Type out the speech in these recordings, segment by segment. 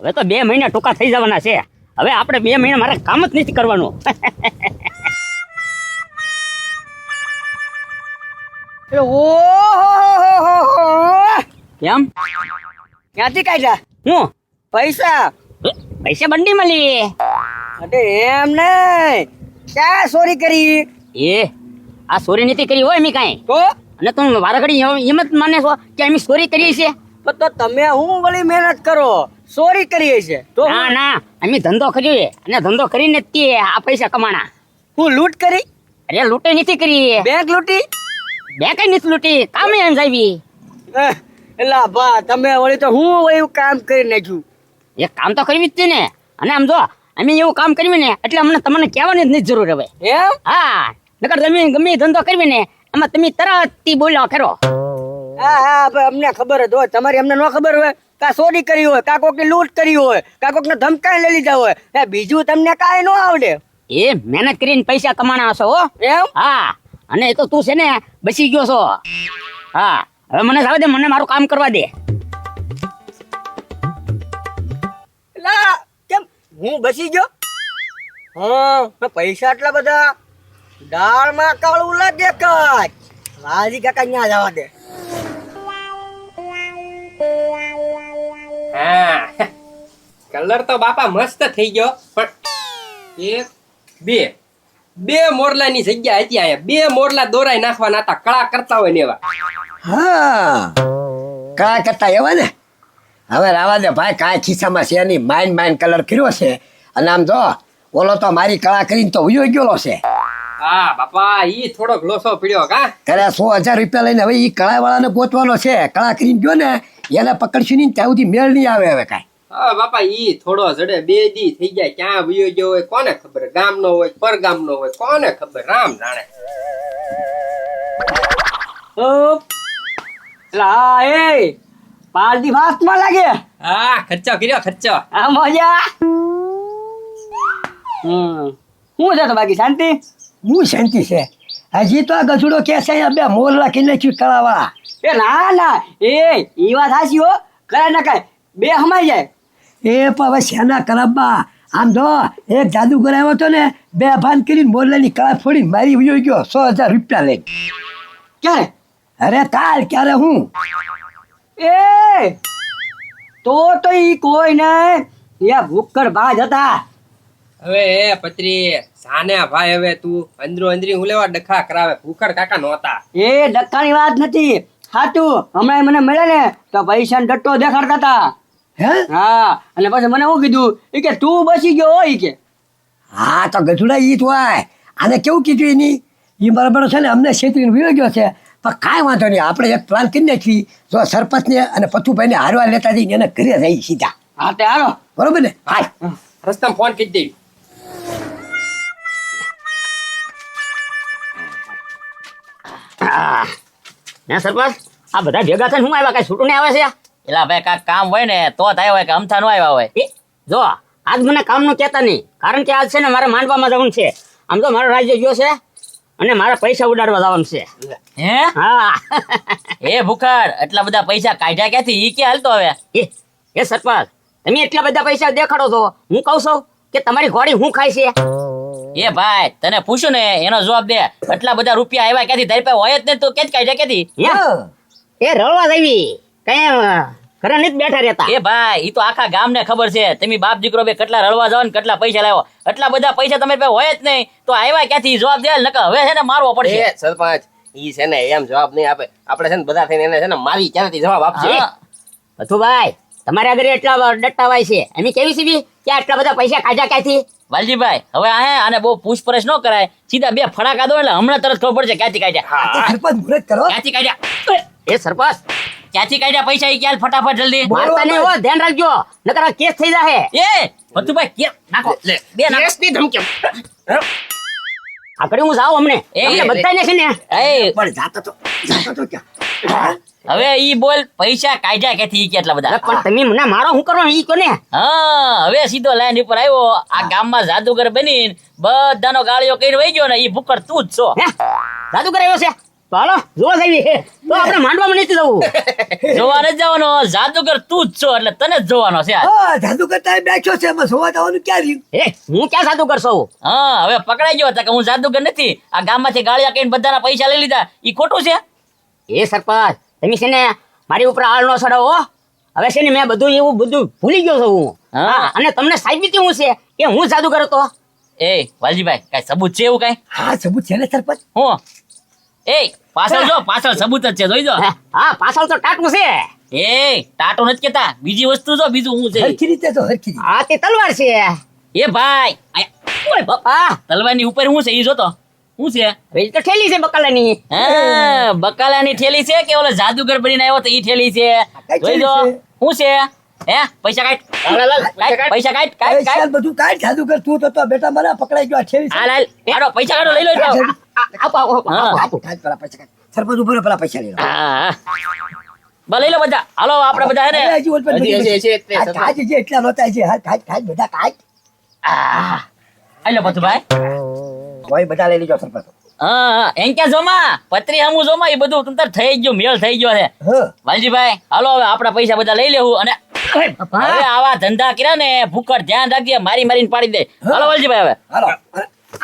હવે તો 2 મહિના ટૂંકા થઈ જવાના છે. હવે આપણે 2 મહિના મારે કામ જ નથી કરવાનું. કેમ ક્યાંથી કાઢ્યા હું પૈસા? પૈસા બંડી મળી. અરે એમ નહીં, ક્યાં ચોરી કરી? એ આ ચોરી નથી કરી હોય એમ કાંઈ. તો અને તું વારા ઘડી એમ જ માને છો કે અમે ચોરી કરીએ છીએ? તો તમે હું વળી મહેનત કરો, ચોરી કરીએ છે તો ના ના, અમે ધંધો કર્યો અને ધંધો કરીને જ તે આ પૈસા કમાણા. હું લૂંટ કરી? અરે લૂંટે નથી કરી, બેંક લૂંટી? બે કઈ નથી લૂંટી, કામે એમ જાવી. એલા બા તમે વળી તો હું એવું કામ કરી નાખ્યું. એક કામ તો કરવી જ છે ને. અને આમ જો અમે એવું કામ કરવી ને એટલે અમને તમને કહેવાની જ નથી જરૂર હવે. એમ? હા, નકર તમે ગમે એ ધંધો કરવી ને એમાં તમે તરત થી બોલ્યો ખરો. હા હા ભાઈ, અમને ખબર જ હોય, તમારી અમને ન ખબર હોય. કા ચોરી કરી હોય, કા કોકની લૂંટ કરી હોય, કા કોકને ધમકાઈ લઈ લીધા હોય, બીજું તમને કાંઈ ન આવડે. એ મહેનત કરીને પૈસા કમાણા હશો હો. એમ? હા, અને એ તો તું છે ને બસી ગયો છો. હા, હવે મને જવા દે, મને મારું કામ કરવા દે. એલા કેમ હું બસી ગયો? હા, પૈસા આટલા બધા, દાળમાં કાળું લાગે કાચ. રાજી કાકા ન્યા જવા દે. હા, કલર તો બાપા મસ્ત થઈ ગયો, પણ બે મોરલાની જગ્યા હતી અહીંયા. 2 મોરલા દોરાઈ નાખવાના હતા, કળા કરતા હોય ને એવા. હા, કળા કરતા એવા ને. હવે રાવા દે ભાઈ, કાંઈ ખિસ્સામાં છે નહીં. માઇન કલર કર્યો છે. અને આમ જો ઓલો તો મારી કળા કરીને તો ઉયો ગયેલો છે. હા બાપા, ઈ થોડોક લોસો પડ્યો કા. ત્યારે 100,000 રૂપિયા લઈને હવે એ કળા વાળાને ગોતવાનો છે. કળા કરીને ગયો ને એને પકડશું નહીં, ત્યાં સુધી મેળ નહીં આવે હવે કાંઈ. હા બાપા, ઈ થોડો જડે 2 દી થઈ જાય, ક્યાં વયો ગયો હોય કોને ખબર. ગામનો હોય પરગામનો હોય કોને ખબર, રામ જાણે. લા એ પારડી ફાસ્ટમાં લાગે. હા, ખર્ચો કર્યો ખર્ચો. આ મજા. શું છે તો બાકી શાંતિ? હું શાંતિ છે. હજી તો આ ગજુડો કે છે અહીંયા 2 મોરલા કરી નાખ્યું કળા વાળા. એ ના ના, એ વાત હાચી હો. કરે ના કાંઈ 2 હમાઈ જાય. એ પણ હવે શેના કરબા. આમ જો એક જાદુગર આવ્યો હતો ને, 2 ભાન કરીને મોરલાની કળા ફોડીને મારી ઉયો ગયો 100,000 રૂપિયા લઈને. ક્યારે? અરે કાલ ક્યારે હું એ તો ઈ કોઈ નહીં, એ ભૂક્કડ બાજ હતા. હવે એ પત્રી સાને ભાઈ, હવે તું અંદરો અંદરી હું લેવા ડખા કરાવે. ભૂખડ કાકા નહોતા. એ ડક્કાની વાત નથી, સાચું. હમણાં મને મળે ને તો પૈસાનો ડટ્ટો દેખાડતા હતા. હે? હા, અને પછી મને શું કીધું, ઈ કે તું બસી ગયો હોય કે. હા તો ગજુડા ઈ જ હોય. આને કેવું કીધું એની ઈ બરાબર છે ને, અમને છેતરીને વયો ગયો છે. પણ કાંઈ વાંધો નહીં, આપણે એક પ્લાન કરી નાખી. જો સરપંચને અને પથુભાઈને હારવા લેતા જઈને એને ઘરે જઈ સીધા. હા તે હાલો. બરોબર ને? હાલ રસ્તામાં ફોન કરી દેવી. ના સરપંચ, આ બધા ભેગા થઈને હું આવ્યા, કઈ છૂટું નહીં આવે છે? એલા ભાઈ કાંઈક કામ હોય ને તો જ આવ્યા હોય, કે અમથા નો આવ્યા હોય. એ જો આજ મને કામનું કહેતા નહીં, કારણ કે આજ છે ને મારે માંડવામાં જવાનું છે. આમ તો મારો રાજ્ય ગયો છે અને મારા પૈસા ઉડાડવા જવાનું છે. હે? હા. એ ભૂખડ, એટલા બધા પૈસા કાઢ્યા ક્યાંથી? ઈ કે હાલતો હવે. એ સરપંચ, તમે એટલા બધા પૈસા દેખાડો છો, હું કહું છું કે તમારી ઘોડી હું ખાય છે? એ ભાઈ તને પૂછું ને એનો જવાબ દે. એટલા બધા રૂપિયા આવ્યા ક્યાંથી? તારી પાસે હોય જ ને, તો કે જ કાઢ્યા ક્યાંથી? એ રળવા દેવી કઈ ઘરે નથી બેઠા રહેતા. એ ભાઈ ઈ તો આખા ગામને ખબર છે. તમે બાપ દીકરો બે કેટલા રળવા જાવ ને કેટલા પૈસા લાવો. એટલા બધા પૈસા તમારી પાસે હોય જ નહીં તો આવ્યા ક્યાંથી? જવાબ દે, નકર હવે છે ને મારવો પડશે. એ સરપંચ, ઈ છે ને એમ જવાબ નહીં આપે. આપણે છે ને બધા થઈને એને છે ને મારી ક્યાંથી જવાબ આપશે. ભાઈ તમારે આગળ એટલા ડટ્ટાવાય છે, અમે કેવી સીવી કે આટલા બધા પૈસા કાઢ્યા ક્યાંથી? વાલજીભાઈ હવે આને બહુ પૂછપરછ ન કરાય, સીધા 2 ફડાકા દો એટલે હમણાં તરત ખબર પડશે ક્યાંથી કાઢ્યા. સરપંચ મુરત કરો. ક્યાંથી કાઢ્યા? એ સરપંચ, ક્યાંથી કાઢ્યા પૈસા? ઈ ક્યાં? ફટાફટ જલ્દી. મારતા નહીં હો, ધ્યાન રાખજો, નકર આ કેસ થઈ જાહે. એ ભતુભાઈ કે નાખો લે, 2 નાખો. કેસની ધમકી. આગળ હું જાઉં અમને બધાને છે ને. એ પણ જાતો તો ક્યાં? હવે ઈ બોલ, પૈસા કાઢ્યા ક્યાંથી? ઈ કેટલા બધા? પણ તમે મને મારો શું કરો ઈ કોને? હા, હવે સીધો લાઈન ઉપર આવ્યો. આ ગામમાં જાદુગર બનીને બધાનો ગાળિયો કરીને વહી ગયો ને, ઈ ભૂખડ તું જ છો. હે જાદુગર આવ્યો છે? તો હાલો જોવા જઈએ તો આપણે માંડવામાં નથી જવું જોવા નથી જવાનો, જાદુગર તું જ છો એટલે તને જ જોવાનો છે આજ. હા જાદુ કરતા બેઠો છે એમાં જોવા જવાનું ક્યાં રહ્યું? હું ક્યાં સાદું કરશો હા હવે પકડાઈ ગયો હતા કે હું જાદુગર નથી. આ ગામમાંથી ગાળિયા કહીને બધાના પૈસા લઈ લીધા, ઈ ખોટું છે? એ સરપંચ તમે છે ને મારી ઉપર આળ નો ચડાવો. હવે છે ને મેં બધું એવું બધું ભૂલી ગયો છું હું. હા. હા, અને તમને સાબિતી હું છે કે હું જાદુગર હતો. એ વાલજીભાઈ કઈ સબૂત છે એવું કઈ? હા સબૂત છે ને સરપંચ. હું એ પાછળ જો, પાછળ સબૂત જ છે, જોઈ જો. હા પાછળ તો ટાટું છે. એ ટાટો નથી કેતા, બીજી વસ્તુ જો, બીજું હું છે. હરખી રીતે તો હરખી રીતે. હા તે તલવાર છે. એ ભાઈ ઓય બાપા તલવારની ઉપર હું છે ઈ જોતો. શું છે? હવે ઈ તો ઠેલી છે બકાલાની. હા બકાલાની ઠેલી છે કે ઓલો જાદુગર બનીને આવ્યો તો ઈ ઠેલી છે? જોઈ જો શું છે? હે પૈસા કાઢ, કાઢ, પૈસા કાઢ, કાઢ, પૈસા કાઢ. બધું કાઢ જાદુગર તું તો બેટા મને પકડાઈ ગયો આ ઠેલી છે. હાલ હાલ કાઢો, પૈસા કાઢો, લઈ લો ઈ તો. આપો આપો આપો, હા. આપો. કાઢ પેલા પૈસા કાઢ. સરપંચ ઉપર પેલા પૈસા લઈ લો. હા બા લઈ લો બધા, હાલો આપણે બધા હે અરે ને. હજી ઓલ પર હજી, હજી, હજી, તે કાઢ, કાઢ, હજી એટલા નહોતા હજી. હા, કાઢ, કાઢ, બધા કાઢ. હાલો પથુભાઈ. ભાઈ બધા લઈ લીજો સરપંચ. હા એમ ક્યાં જોમાં પત્રી હમું જોમાં એ બધું તંતર થઈ ગયું, મેળ થઈ ગયો છે. હા વાલજીભાઈ હાલો હવે આપણા પૈસા બધા લઈ લેવું અને હવે આવા ધંધા કર્યા ને ભૂખડ ધ્યાન રાખજે, મારી મારીને પાડી દે. હાલો વાલજીભાઈ હવે. હાલો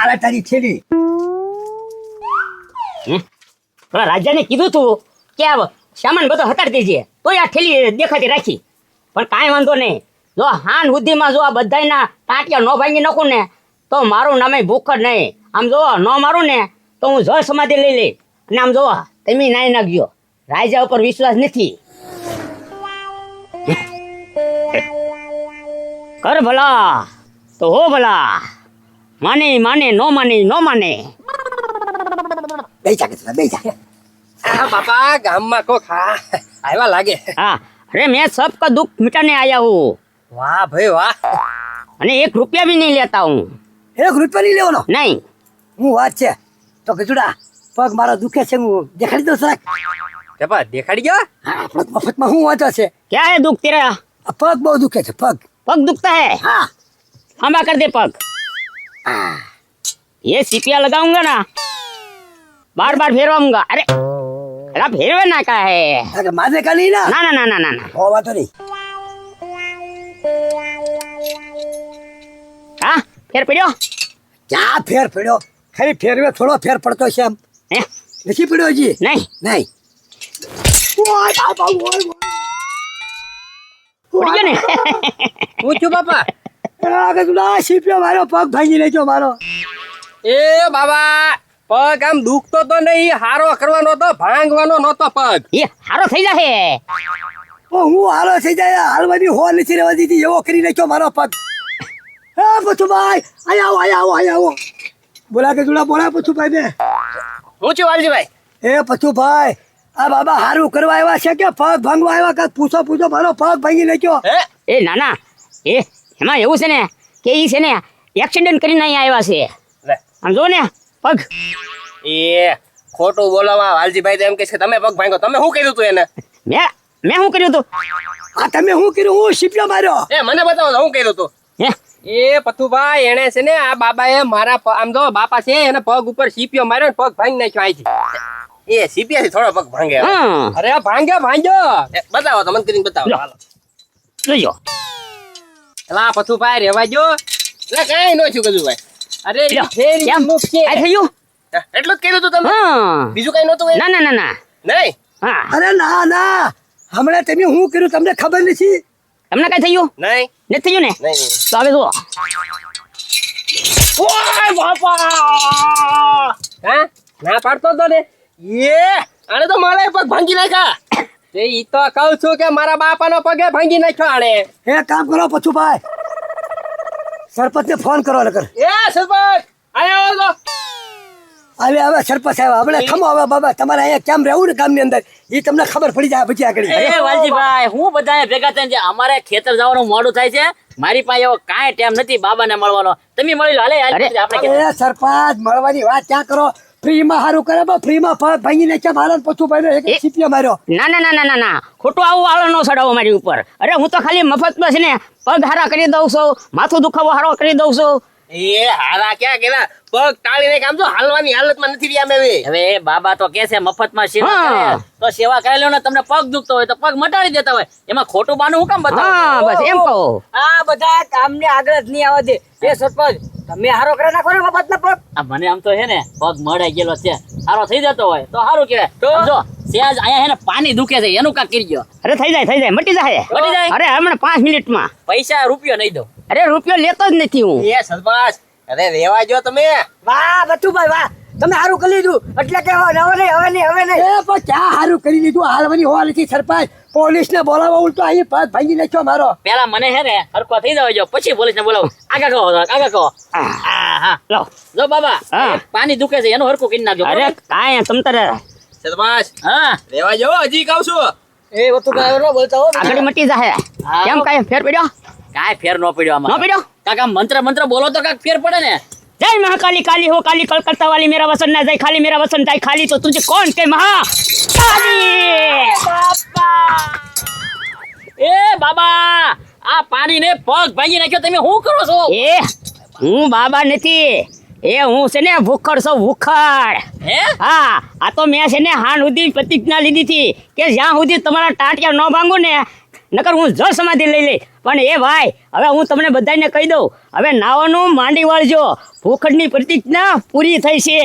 આલા તારી ઠેલી. પેલા રાજાને કીધું તું કે આ સામાન બધો હટાડી દેજે તોય આ ઠેલી દેખાતી રાખી, પણ કાંઈ વાંધો નહીં. જો હાન સુધીમાં જો આ બધાયના ટાંટિયા ન ભાંગી નાખું ને તો મારું નામે ભૂખ જ નહીં. આમ જો ન મારું ને તો હું જળ સમાધિ લઈ લઈ. અને આમ જો તમે નાઈ નાખજો, રાજા ઉપર વિશ્વાસ નથી. કર ભલા તો હો ભલા, માને માને નો માને નો માને. બે જા કે બે જા. આ બાપા ગામમાં કોક હા આવ્યા લાગે. हाँ अरे मैं सबका दुख मिटाने आया हूँ વાહ ભાઈ વાહ. અને 1 रुपया भी नहीं लेता हूँ. એક રૂપિયા નહીં લેવાનો. नहीं હું વાત છે તો ગજુડા પગ મારો દુખે છે, હું દેખાડી દઉં સરાક. તે બા દેખાડી ગયો. હા આપણે મફતમાં હું વાંચો છે. क्या है दुख तेरा? આ પગ બહુ દુખે છે પગ. पग दुखता है? હા हमा कर दे पग. ये सीपिया लगाऊंगा ना, बार बार फेरवाऊंगा. अरे अरे फेरवे ना का है. કારણ કે માથે કા નહીં ના. ना ना ना ना ना ना હો વાતો નહીં. हाँ फेर पड़ो. ક્યાં ફેર પડ્યો? ખાલી ફેરવે થોડો ફેર પડતો છે એમ. हैं? નથી પડ્યો હજી. नहीं નહીં. ઓય બાપા ઓય ઓય. पड़ गया ने. હું છું બાપા. આ ગજુડા સીપ્યો મારો પગ ભાંગી લેજો મારો. એ બાબા પગ આમ દુખતો તો નહીં, હારો કરવાનો તો ભાંગવાનો નતો પગ. ये हारो થઈ જાહે. ઓ હું હાલો થઈ જાય હાલવાની હો નથી રહેવા દીધી એવો કરી નાખ્યો મારો પગ. હે પથુભાઈ આય આવો આય આવો આય આવો. બોલા ગજુડા બોલા પથુભાઈ ને. હું છું વાલજીભાઈ. એ પથુભાઈ આ બાબા હારું કરવા આવ્યા છે કે પગ ભાંગવા આવ્યા કે પૂછો પૂછો મારો પગ ભાંગી નાખ્યો. હે એ ના ના એ એમાં એવું છે ને કે ઈ છે ને એક્સિડન્ટ કરીને અહીંયા આવ્યા છે. લે. આમ જો ને પગ. એ ખોટું બોલાવા વાલજીભાઈ તો એમ કહે છે કે તમે પગ ભાંગો. તમે શું કર્યું તું એને? મેં શું કર્યું તું? આ તમે શું કર્યું? હું સીપ્યો માર્યો. એ મને બતાવો શું કર્યું તું. હે એ પથુભાઈ એને છે ને આ બાબાએ મારા આમ જો બાપા છે એને પગ ઉપર સીપિયો માર્યો ને પગ ભાંગી નાખ્યો અહીંથી. એ સીપિયાથી થોડો પગ ભાંગે. હા અરે ભાંગ્યો. એ બતાવો તો મને કરીને બતાવો. લો. હાલો. જોજો. એલા પથુભાઈ રેવા જો. એટલે કાંઈ ન થયું કજુભાઈ. અરે લો. ઈ ફેરી કેમ? મુખ છે. કાંઈ થયું? એટલું જ કર્યું તું તમે? હા બીજું કઈ નતું? ના ના ના ના નહીં. હા અરે ના ના હમણાં તમે શું કર્યું તમને ખબર નથી. તમને કાંઈ થયું? નહીં. નથી થયું ને? નહીં. તો હવે જુઓ. ઓય બાપા. હા ના પાડતો તો ને. આને તો મારે પગ ભાંગી નાખ્યા. તે ઈ તો કહું છું કે મારા બાપાનો પગે ભાંગી નાખ્યો આણે. એ કામ કરો પછુભાઈ સરપંચને ફોન કરો નકર. એ સરપંચ આયો તો. હવે સરપંચ આવ્યા આપણે ખમો હવે બાબા તમારે અહીંયા કેમ રહેવું ને કામની અંદર એ તમને ખબર પડી જાય પછી આગળ. એ વાલજીભાઈ હું બધાને ભેગા થઈને જે અમારે ખેતર જવાનું મોડું થાય છે, મારી પાસે એવો કાંઈ ટાઈમ નથી બાબાને મળવાનો. તમે મળી લો. હાલે આપણે ખેતર. એ સરપંચ મળવાની વાત ક્યાં કરો? ફ્રીમાં સારું કરે ફ્રીમાં ભાંગી નાખ્યા મારા પછુભાઈ એક સીપિયા માર્યો. ના ના ના ના ના ના ખોટું આવું આળો ન ચડાવો મારી ઉપર. અરે હું તો ખાલી મફતમાં છે ને પગ હારા કરી દઉં છું, માથું દુખાવો હારો કરી દઉં છું. એ હારા ક્યાં કેલા પગ ટાળીને કામ તો હાલવાની હાલતમાં નથી રહ્યા અમે હવે બાબા તો કે છે મફતમાં સેવા હા. કરે તો સેવા કરી લો ને. તમને પગ દુખતો હોય તો પગ મટાડી દેતા હોય, એમાં ખોટું બાનું હું કામ હા બતાવો? બસ એમ કહો. આ બધા કામને આગળ જ નહીં આવવા દે. એ સરપંચ તમે હારો કરી નાખો ને બાબતના પગ. આ મને આમ તો હે ને પગ મડાઈ ગયેલો છે, સારો થઈ જતો હોય તો સારું કહેવાય. તો? સમજો સેજ અહીંયા હે ને પાણી દુખે છે એનું કાંક કરી ગયો. અરે થઈ જાય મટી જાય. મટી જાય? અરે હમણાં 5 મિનિટમાં. પૈસા રૂપિયો નહીં દો. અરે રૂપિયો લેતો જ નથી હું. એ સરપંચ અરે રેવા જો તમે વાહ બચુભાઈ વાહ, તમે હારું કરી લીધું. એટલે કે હવે નહીં. એ પણ ક્યાં સારું કરી લીધું હાલવાની હોવા નથી સરપંચ. પોલીસને બોલાવવા ઉલટો અહીં પગ ભાંગી નાખ્યો મારો. પેલા મને હે ને હરખો થઈ જવા જો, પછી પોલીસને બોલાવું. આગળ કહો. હા લો. જો બાબા હા. એ પાણી દુખે છે એનું હરખું કરી નાખજો. અરે કાંઈ તમ તારે સરપંચ હા રેવા જો હજી કહું છું એ બચુભાઈ હવે ન બોલતા હો. આગળ મટી જાય. હા. કેમ કાંઈ ફેર પડ્યો? કાંઈ ફેર ન પડ્યો ન આમાં. પડ્યો? કાકા મંત્ર બોલો તો કાંઈક ફેર પડે ને. जय महाकाली काली हो काली कलकत्ता वाली मेरा वसन ना जाए खाली मेरा वसन जाए खाली तो तुझे कौन के महा काली એ બાબા આ પાણીને પગ ભાંગી નાખ્યો, તમે શું કરો છો? ए હું બાબા નથી, એ હું છે ને ભૂખડ છું ભૂખડ. હે હા આ તો મેં છે ને હાન સુધી પ્રતિજ્ઞા લીધી હતી કે જ્યાં સુધી તમારા ટાંટિયા ન ભાંગું ને નકર હું જળ સમાધિ લઈ લઈ. પણ એ ભાઈ હવે હું તમને બધાને કહી દઉં, હવે નાવાનું માંડી વાળજો, ભૂખડની પ્રતિજ્ઞા પૂરી થઈ છે.